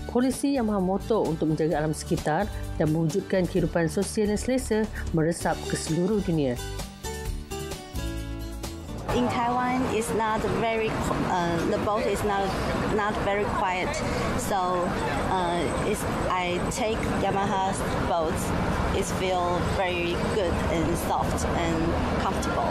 Polisi Yamamoto untuk menjaga alam sekitar dan mewujudkan kehidupan sosial yang selesa meresap ke seluruh dunia. In Taiwan, it's not very the boat is not very quiet. So, I take Yamaha's boats. It feel very good and soft and comfortable.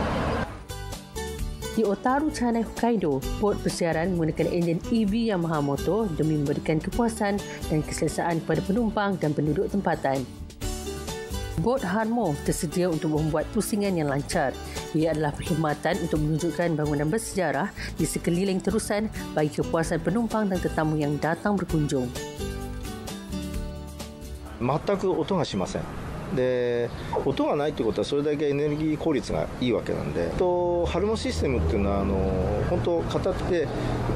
Di Otaru, Chanai, Hokkaido, bot persiaran menggunakan enjin EV Yamamoto demi memberikan kepuasan dan keselesaan kepada penumpang dan penduduk tempatan. Bot Hanmo tersedia untuk membuat pusingan yang lancar. Ia adalah perkhidmatan untuk menunjukkan bangunan bersejarah di sekeliling terusan bagi kepuasan penumpang dan tetamu yang datang berkunjung. 全く音がしません。で音がないということはそれだけエネルギー効率がいいわけなんで、ハルモシステムっていうのは本当片手で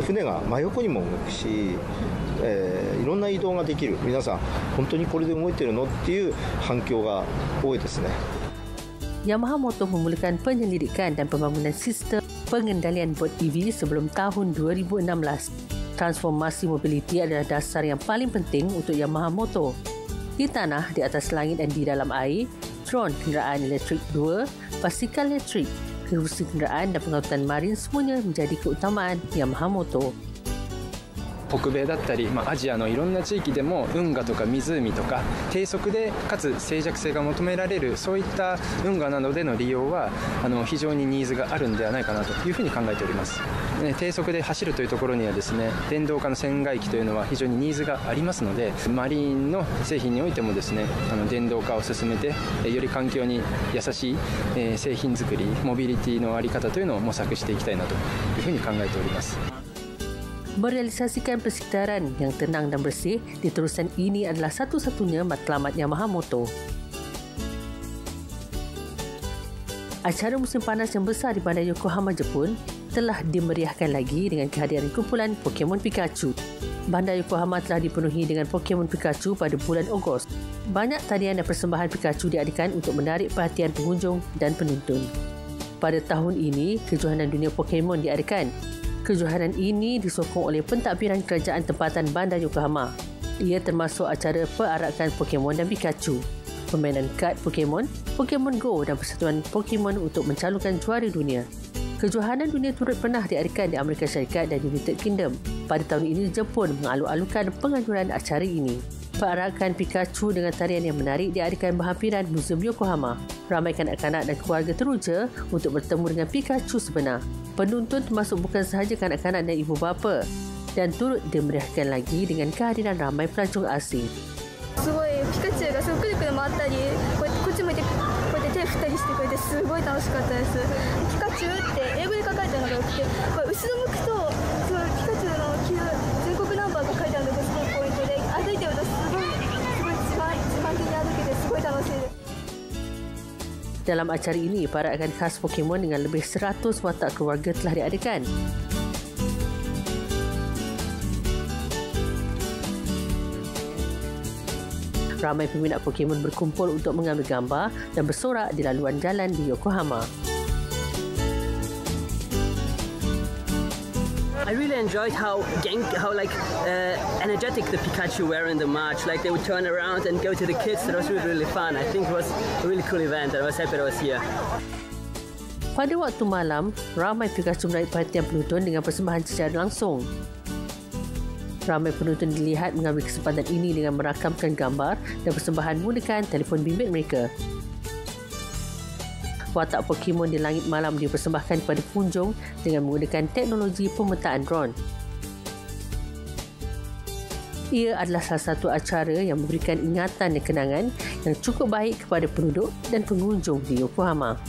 船が真横にも動くし、いろんな移動ができる。皆さん本当にこれで動いてるのっていう反響が多いですね。Yamamoto memulakan penyelidikan dan pembangunan sistem pengendalian bot EV sebelum tahun 2016. Transformasi mobiliti adalah dasar yang paling penting untuk Yamamoto. Di tanah, di atas langit dan di dalam air, drone, kenderaan elektrik 2, basikal elektrik, kerusi kenderaan dan pengangkutan marin semuanya menjadi keutamaan Yamamoto. 北米だったり、アジアのいろんな地域でも運河とか湖とか低速でかつ静寂性が求められるそういった運河などでの利用は非常にニーズがあるんではないかなというふうに考えております。低速で走るというところにはですね、電動化の船外機というのは非常にニーズがありますので、マリンの製品においてもですね、電動化を進めてより環境に優しい製品作り、モビリティの在り方というのを模索していきたいなというふうに考えております。 Merealisasikan persekitaran yang tenang dan bersih di terusan ini adalah satu-satunya matlamat Yamamoto. Acara musim panas yang besar di bandar Yokohama, Jepun telah dimeriahkan lagi dengan kehadiran kumpulan Pokemon Pikachu. Bandar Yokohama telah dipenuhi dengan Pokemon Pikachu pada bulan Ogos. Banyak tarian dan persembahan Pikachu diadakan untuk menarik perhatian pengunjung dan penonton. Pada tahun ini, kejohanan dunia Pokemon diadakan. Kejohanan ini disokong oleh pentadbiran kerajaan tempatan bandar Yokohama. Ia termasuk acara perarakan Pokemon dan Pikachu, permainan kad Pokemon, Pokemon Go dan persatuan Pokemon untuk mencalonkan juara dunia. Kejohanan dunia turut pernah diadakan di Amerika Syarikat dan United Kingdom. Pada tahun ini, Jepun mengalu-alukan penganjuran acara ini. Perarakan Pikachu dengan tarian yang menarik diadakan berhampiran Museum Yokohama. Ramai kanak-kanak dan keluarga teruja untuk bertemu dengan Pikachu sebenar. Penonton termasuk bukan sahaja kanak-kanak dan ibu bapa dan turut dimeriahkan lagi dengan kehadiran ramai pelancong asing. すごいピカチュウがくるくる回ったり、こっち向いてこうやって手振ったりしてくれてすごい楽しかったです。ピカチュウって英語で書かれてるのがよくて、これ後ろ向くとそのピカチュウの全国ナンバーが書いてあるのがすごいポイントで、歩いてるとすごい自慢的に歩けてすごい楽しいです。 Dalam acara ini, perarakan khas Pokemon dengan lebih 100 watak keluarga telah diadakan. Ramai peminat Pokemon berkumpul untuk mengambil gambar dan bersorak di laluan jalan di Yokohama. I really enjoyed how energetic the Pikachu were in the march. Like they would turn around and go to the kids. That was really fun. I think it was a really cool event. I was happy I was here. Pada waktu malam, ramai Pikachu menarik perhatian penonton dengan persembahan secara langsung. Ramai penonton dilihat mengambil kesempatan ini dengan merakamkan gambar dan persembahan menggunakan telefon bimbit mereka. Watak Pokemon di langit malam dipersembahkan kepada pengunjung dengan menggunakan teknologi pemetaan drone. Ia adalah salah satu acara yang memberikan ingatan dan kenangan yang cukup baik kepada penduduk dan pengunjung di Yokohama.